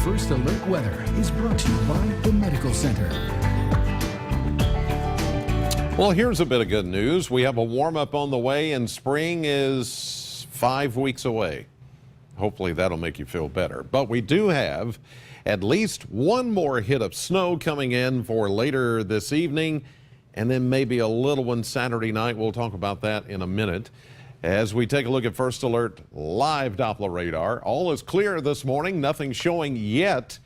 First Alert Weather is brought to you by the Medical Center. Well, here's a bit of good news. We have a warm-up on the way, and spring is 5 weeks away. Hopefully that'll make you feel better. But we do have at least one more hit of snow coming in for later this evening, and then maybe a little one Saturday night. We'll talk about that in a minute. As we take a look at First Alert live Doppler radar, all is clear this morning, nothing showing yet.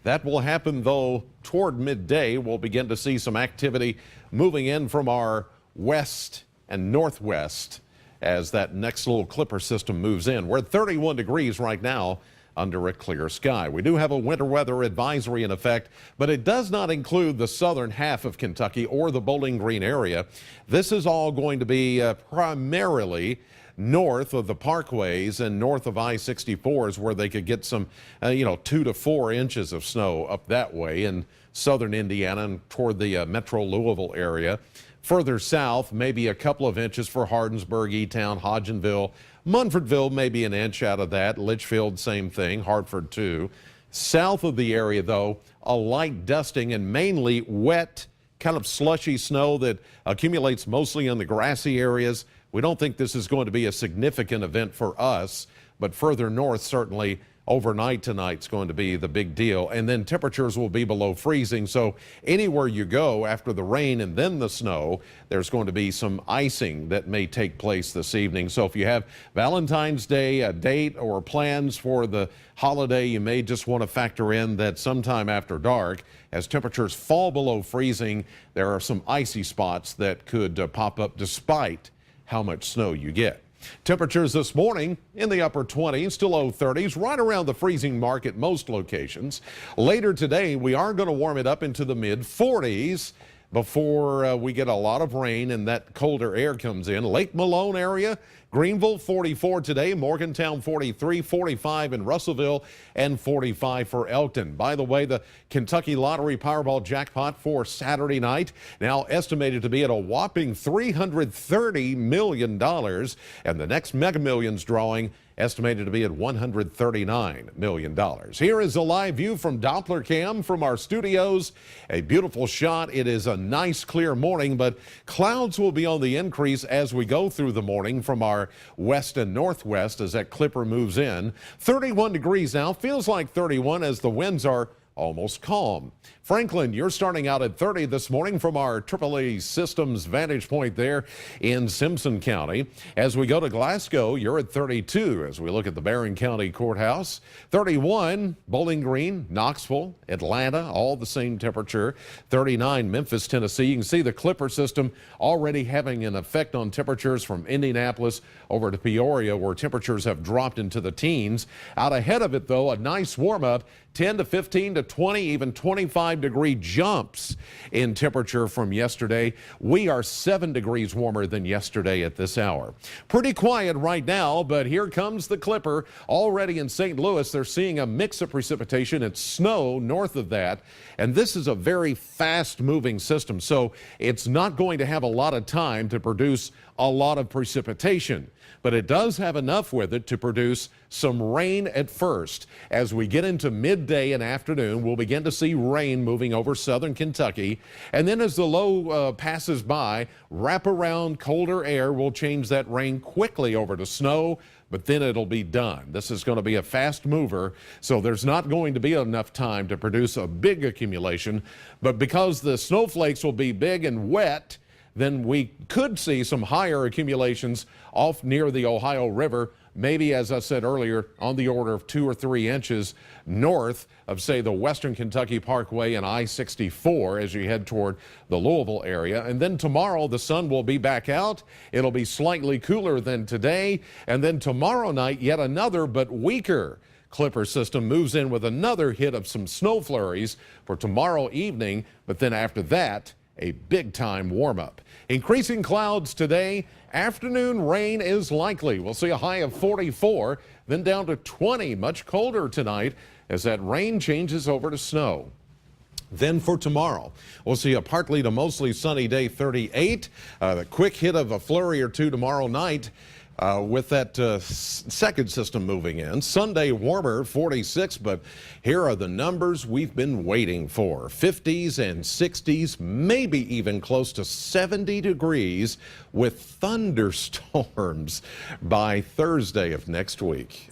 That will happen, though, toward midday. We'll begin to see some activity moving in from our west and northwest as that next little clipper system moves in. We're at 31 degrees right now under a clear sky. We do have a winter weather advisory in effect, but it does not include the southern half of Kentucky or the Bowling Green area. This is all going to be primarily north of the parkways and north of I-64s, where they could get some, 2 to 4 inches of snow up that way in southern Indiana and toward the metro Louisville area. Further south, maybe a couple of inches for Hardinsburg, E-Town, Hodgenville. Munfordville, maybe an inch out of that. Litchfield, same thing. Hartford, too. South of the area, though, a light dusting and mainly wet, kind of slushy snow that accumulates mostly in the grassy areas. We don't think this is going to be a significant event for us, but further north, certainly overnight tonight's going to be the big deal. And then temperatures will be below freezing. So anywhere you go after the rain and then the snow, there's going to be some icing that may take place this evening. So if you have Valentine's Day, a date, or plans for the holiday, you may just want to factor in that sometime after dark, as temperatures fall below freezing, there are some icy spots that could pop up despite how much snow you get. Temperatures this morning in the upper 20s to low 30s, right around the freezing mark at most locations. Later today, we are going to warm it up into the mid 40s before we get a lot of rain and that colder air comes in. Lake Malone area, Greenville 44 today, Morgantown 43, 45 in Russellville, and 45 for Elkton. By the way, the Kentucky Lottery Powerball jackpot for Saturday night now estimated to be at a whopping $330 million, and the next Mega Millions drawing estimated to be at $139 million. Here is a live view from Doppler Cam from our studios. A beautiful shot. It is a nice clear morning, but clouds will be on the increase as we go through the morning from our west and northwest as that clipper moves in. 31 degrees now, feels like 31 as the winds are almost calm. Franklin, you're starting out at 30 this morning from our AAA Systems vantage point there in Simpson County. As we go to Glasgow, you're at 32 as we look at the Barron County Courthouse. 31, Bowling Green, Knoxville, Atlanta, all the same temperature. 39, Memphis, Tennessee. You can see the clipper system already having an effect on temperatures from Indianapolis over to Peoria, where temperatures have dropped into the teens. Out ahead of it, though, a nice warm-up, 10 to 15 to 20, even 25-degree jumps in temperature from yesterday. We are 7 degrees warmer than yesterday at this hour. Pretty quiet right now, but here comes the clipper. Already in St. Louis, they're seeing a mix of precipitation and snow north of that, and this is a very fast-moving system, so it's not going to have a lot of time to produce a lot of precipitation, but it does have enough with it to produce some rain at first. As we get into midday and afternoon, we'll begin to see rain moving over southern Kentucky, and then as the low passes by, wraparound colder air will change that rain quickly over to snow, but then it'll be done. This is going to be a fast mover, so there's not going to be enough time to produce a big accumulation, but because the snowflakes will be big and wet, then we could see some higher accumulations off near the Ohio River, maybe, as I said earlier, on the order of 2 or 3 inches north of, say, the Western Kentucky Parkway and I-64 as you head toward the Louisville area. And then tomorrow the sun will be back out. It'll be slightly cooler than today. And then tomorrow night, yet another but weaker clipper system moves in with another hit of some snow flurries for tomorrow evening. But then after that, a big-time warm-up. Increasing clouds today. Afternoon rain is likely. We'll see a high of 44, then down to 20. Much colder tonight as that rain changes over to snow. Then for tomorrow, we'll see a partly to mostly sunny day, 38. The quick hit of a flurry or two tomorrow night. with that second system moving in. Sunday warmer, 46, but here are the numbers we've been waiting for. 50s and 60s, maybe even close to 70 degrees with thunderstorms by Thursday of next week.